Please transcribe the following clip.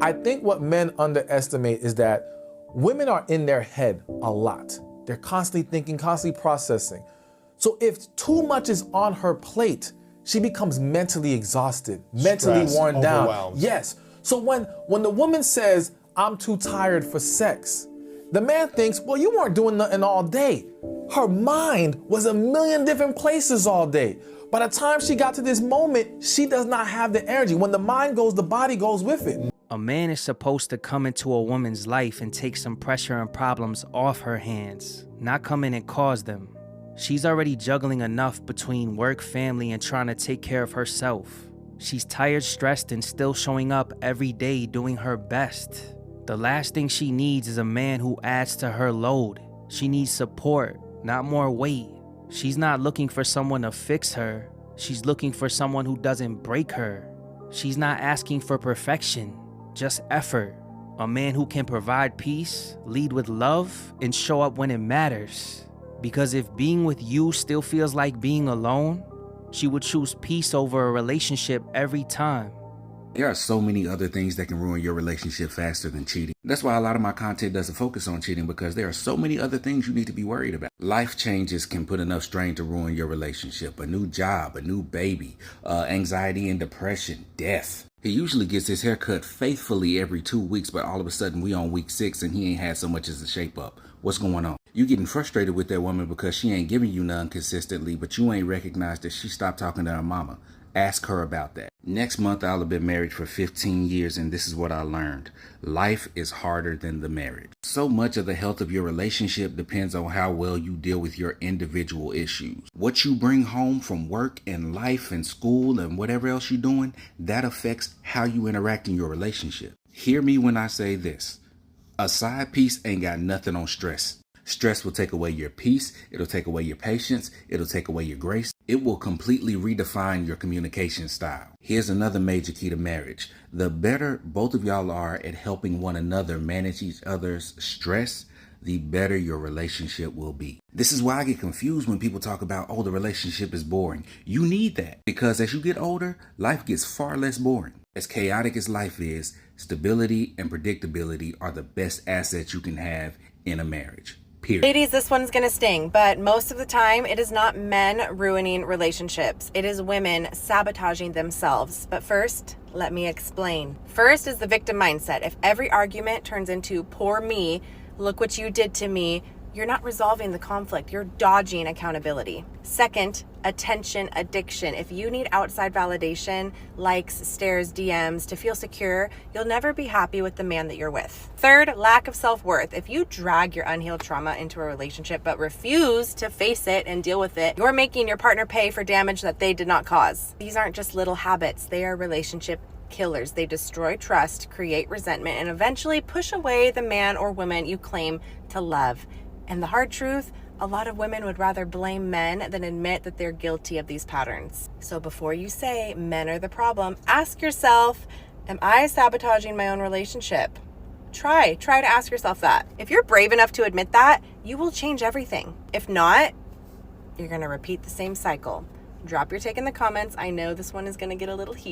I think what men underestimate is that women are in their head a lot. They're constantly thinking, constantly processing. So if too much is on her plate, she becomes mentally exhausted, mentally worn down. Overwhelmed. Yes. So when the woman says, I'm too tired for sex, the man thinks, well, you weren't doing nothing all day. Her mind was a million different places all day. By the time she got to this moment, she does not have the energy. When the mind goes, the body goes with it. A man is supposed to come into a woman's life and take some pressure and problems off her hands, not come in and cause them. She's already juggling enough between work, family, and trying to take care of herself. She's tired, stressed, and still showing up every day doing her best. The last thing she needs is a man who adds to her load. She needs support, not more weight. She's not looking for someone to fix her. She's looking for someone who doesn't break her. She's not asking for perfection, just effort. A man who can provide peace, lead with love, and show up when it matters. Because if being with you still feels like being alone, she would choose peace over a relationship every time. There are so many other things that can ruin your relationship faster than cheating. That's why a lot of my content doesn't focus on cheating, because there are so many other things you need to be worried about. Life changes can put enough strain to ruin your relationship. A new job, a new baby, anxiety and depression, death. He usually gets his hair cut faithfully every 2 weeks, but all of a sudden we on week 6 and he ain't had so much as a shape up. What's going on? You getting frustrated with that woman because she ain't giving you none consistently, but you ain't recognized that she stopped talking to her mama. Ask her about that. Next month, I'll have been married for 15 years, and this is what I learned. Life is harder than the marriage. So much of the health of your relationship depends on how well you deal with your individual issues. What you bring home from work and life and school and whatever else you're doing, that affects how you interact in your relationship. Hear me when I say this. A side piece ain't got nothing on stress. Stress will take away your peace, it'll take away your patience, it'll take away your grace. It will completely redefine your communication style. Here's another major key to marriage. The better both of y'all are at helping one another manage each other's stress, the better your relationship will be. This is why I get confused when people talk about, oh, the relationship is boring. You need that, because as you get older, life gets far less boring. As chaotic as life is, stability and predictability are the best assets you can have in a marriage. Period. Ladies, this one's gonna sting, but most of the time it is not men ruining relationships. It is women sabotaging themselves. But first, let me explain. First is the victim mindset. If every argument turns into poor me, look what you did to me, you're not resolving the conflict. You're dodging accountability. Second, attention addiction. If you need outside validation, likes, stares, DMs to feel secure, you'll never be happy with the man that you're with. Third, lack of self-worth. If you drag your unhealed trauma into a relationship but refuse to face it and deal with it, you're making your partner pay for damage that they did not cause. These aren't just little habits. They are relationship killers. They destroy trust, create resentment, and eventually push away the man or woman you claim to love. And the hard truth, a lot of women would rather blame men than admit that they're guilty of these patterns. So before you say men are the problem, ask yourself, am I sabotaging my own relationship? Try to ask yourself that. If you're brave enough to admit that, you will change everything. If not, you're gonna repeat the same cycle. Drop your take in the comments. I know this one is gonna get a little heated.